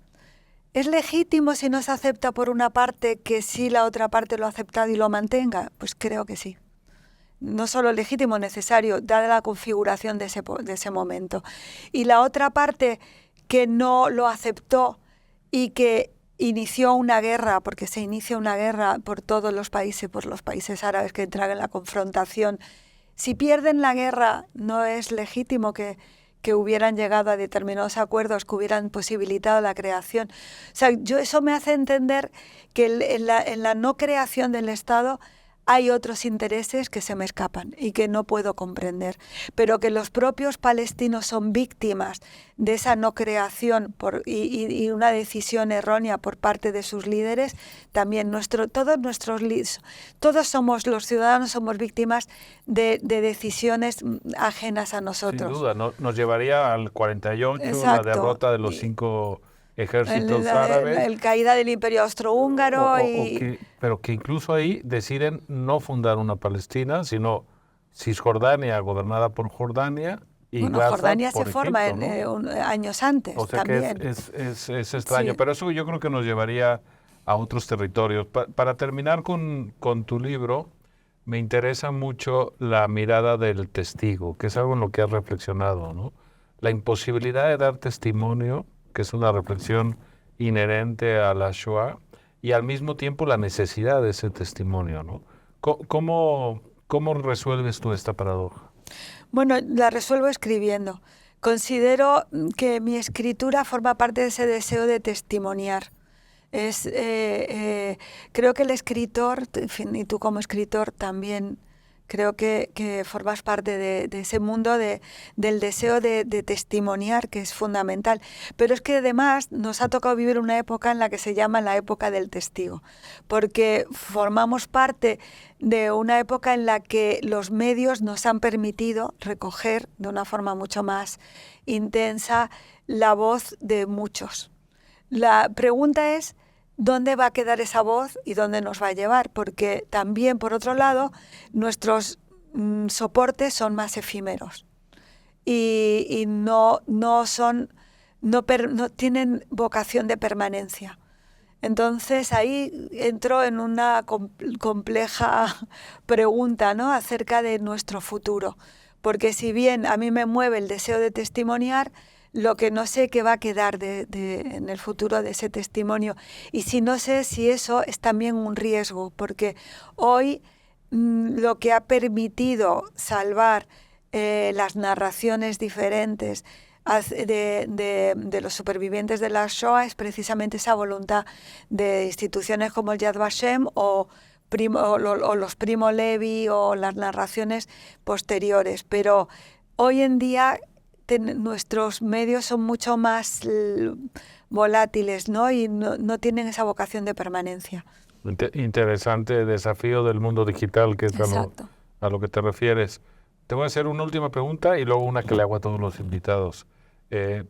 ¿Es legítimo si no se acepta por una parte que sí la otra parte lo ha aceptado y lo mantenga? Pues creo que sí. No solo legítimo, necesario, dada la configuración de ese momento. Y la otra parte que no lo aceptó y que inició una guerra, porque se inicia una guerra por todos los países, por los países árabes que entran en la confrontación. Si pierden la guerra, no es legítimo que hubieran llegado a determinados acuerdos que hubieran posibilitado la creación. O sea, eso me hace entender que en la no creación del Estado hay otros intereses que se me escapan y que no puedo comprender, pero que los propios palestinos son víctimas de esa no creación y una decisión errónea por parte de sus líderes, también todos somos, los ciudadanos somos víctimas de decisiones ajenas a nosotros. Sin duda, nos llevaría al 48, exacto. La derrota de los 5 ejércitos árabes. La caída del Imperio Austrohúngaro. Pero que incluso ahí deciden no fundar una Palestina, sino Cisjordania gobernada por Jordania y Gaza Jordania por se forma Egipto, ¿no? años antes. O sea también. que es extraño, sí. pero eso yo creo que nos llevaría a otros territorios. Para terminar con tu libro, me interesa mucho la mirada del testigo, que es algo en lo que has reflexionado, ¿no? La imposibilidad de dar testimonio, que es una reflexión inherente a la Shoah, y al mismo tiempo la necesidad de ese testimonio, ¿no? ¿Cómo resuelves tú esta paradoja? Bueno, la resuelvo escribiendo. Considero que mi escritura forma parte de ese deseo de testimoniar. Creo que el escritor, en fin, y tú como escritor también, creo que formas parte de ese mundo del deseo de testimoniar, que es fundamental. Pero es que además nos ha tocado vivir una época en la que se llama la época del testigo, porque formamos parte de una época en la que los medios nos han permitido recoger de una forma mucho más intensa la voz de muchos. La pregunta es, ¿dónde va a quedar esa voz y dónde nos va a llevar? Porque también, por otro lado, nuestros soportes son más efímeros y no tienen vocación de permanencia. Entonces ahí entro en una compleja pregunta, ¿no?, acerca de nuestro futuro. Porque si bien a mí me mueve el deseo de testimoniar, lo que no sé qué va a quedar en el futuro de ese testimonio. Y si no sé si eso es también un riesgo, porque hoy lo que ha permitido salvar las narraciones diferentes de los supervivientes de la Shoah es precisamente esa voluntad de instituciones como el Yad Vashem o los Primo Levi o las narraciones posteriores. Pero hoy en día nuestros medios son mucho más volátiles, ¿no? Y no tienen esa vocación de permanencia. Interesante desafío del mundo digital, que es a lo que te refieres. Te voy a hacer una última pregunta y luego una que le hago a todos los invitados,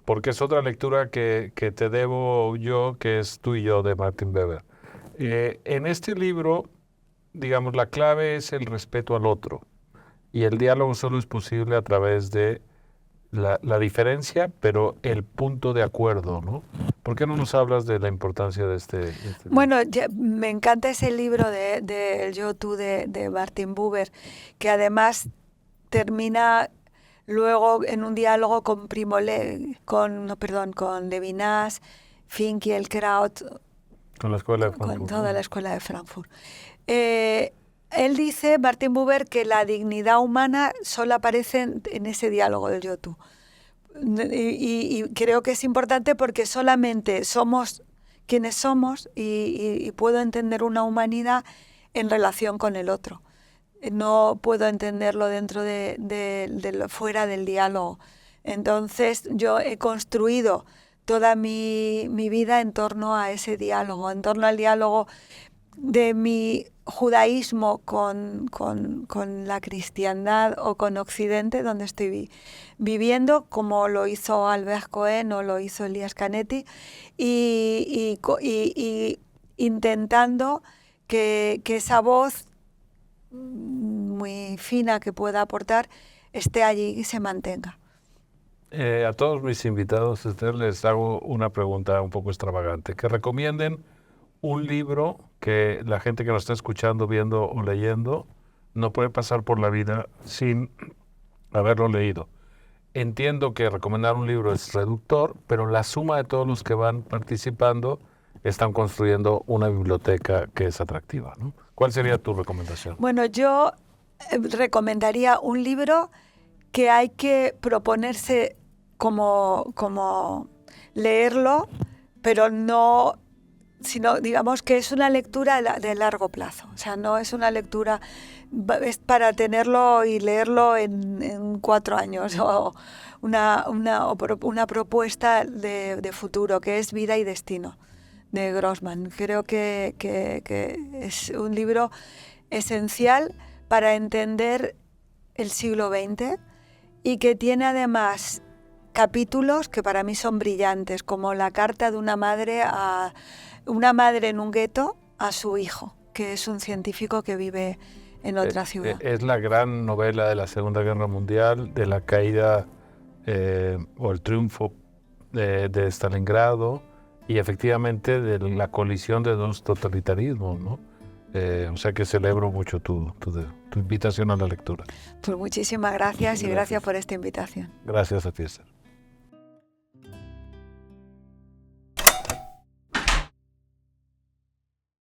porque es otra lectura que te debo yo, que es Tú y yo, de Martin Buber. En este libro, digamos, la clave es el respeto al otro, y el diálogo solo es posible a través de la diferencia, pero el punto de acuerdo, ¿no? ¿Por qué no nos hablas de la importancia de este libro? Bueno, me encanta ese libro de El Yo, Tú de Martin Buber, que además termina luego en un diálogo con con Levinas, Finkielkraut, Con la escuela de Frankfurt. Con toda la escuela de Frankfurt. Él dice, Martin Buber, que la dignidad humana solo aparece en ese diálogo del yo-tú. Y creo que es importante porque solamente somos quienes somos y puedo entender una humanidad en relación con el otro. No puedo entenderlo dentro fuera del diálogo. Entonces yo he construido toda mi vida en torno a ese diálogo, en torno al diálogo de mi judaísmo con la cristiandad o con Occidente, donde estoy viviendo, como lo hizo Albert Cohen o lo hizo Elías Canetti, y intentando que esa voz muy fina que pueda aportar esté allí y se mantenga. A todos mis invitados, Esther, les hago una pregunta un poco extravagante. Que recomienden un libro que la gente que nos está escuchando, viendo o leyendo no puede pasar por la vida sin haberlo leído. Entiendo que recomendar un libro es reductor, pero la suma de todos los que van participando están construyendo una biblioteca que es atractiva, ¿no? ¿Cuál sería tu recomendación? Bueno, yo recomendaría un libro que hay que proponerse como leerlo, pero no, sino digamos que es una lectura de largo plazo. O sea, no es una lectura, es para tenerlo y leerlo en 4 años, o una propuesta de futuro, que es Vida y Destino, de Grossman. Creo que es un libro esencial para entender el siglo XX y que tiene además capítulos que para mí son brillantes, como la carta de una madre en un gueto a su hijo, que es un científico que vive en otra ciudad. Es la gran novela de la Segunda Guerra Mundial, de la caída o el triunfo de Stalingrado, y efectivamente de la colisión de dos totalitarismos, ¿no? O sea que celebro mucho tu invitación a la lectura. Pues muchísimas gracias y gracias por esta invitación. Gracias a ti, Esther.